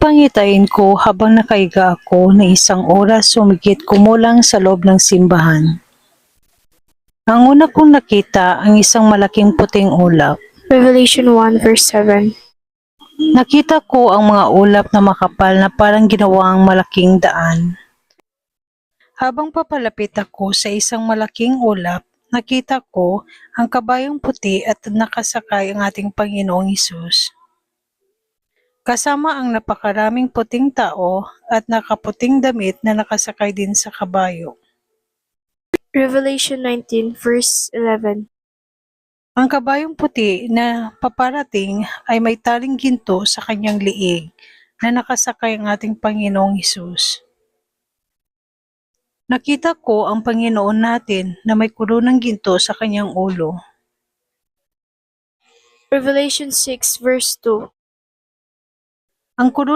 Napangitain ko habang nakaiga ako na 1 oras humigit kumulang sa loob ng simbahan. Ang una kong nakita ang isang malaking puting ulap. Revelation 1 verse 7. Nakita ko ang mga ulap na makapal na parang ginawang malaking daan. Habang papalapit ako sa isang malaking ulap, nakita ko ang kabayong puti at nakasakay ang ating Panginoong Hesus. Kasama ang napakaraming puting tao at nakaputing damit na nakasakay din sa kabayo. Revelation 19 verse 11. Ang kabayong puti na paparating ay may taling ginto sa kanyang liig na nakasakay ang ating Panginoong Hesus. Nakita ko ang Panginoon natin na may kurunang ginto sa kanyang ulo. Revelation 6 verse 2. Ang kurunang